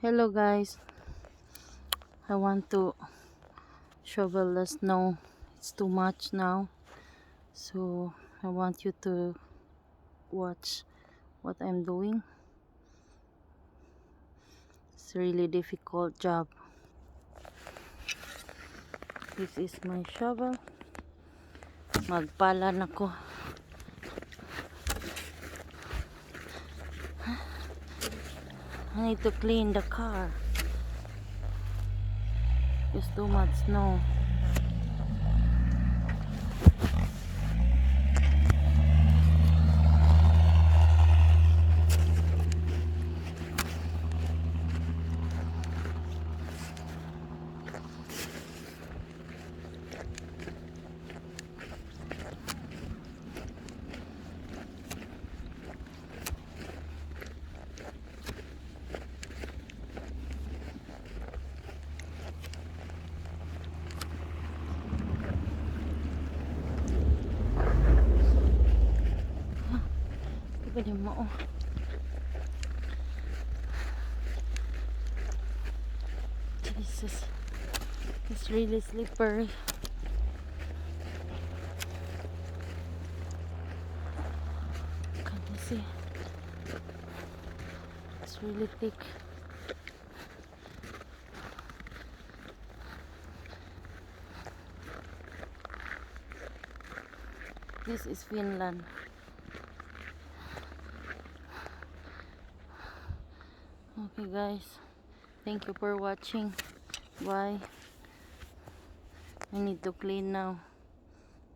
Hello guys, I want to shovel the snow. It's too much now, so I want you to watch what I'm doing. It's a really difficult job. This is my shovel. Magpala na ko. I need to clean the car. There's too much snow. Pwede mo oh. Jesus, it's really slippery. Can you see? It's really thick. This is Finland. Okay guys, thank you for watching. Bye. I need to clean now.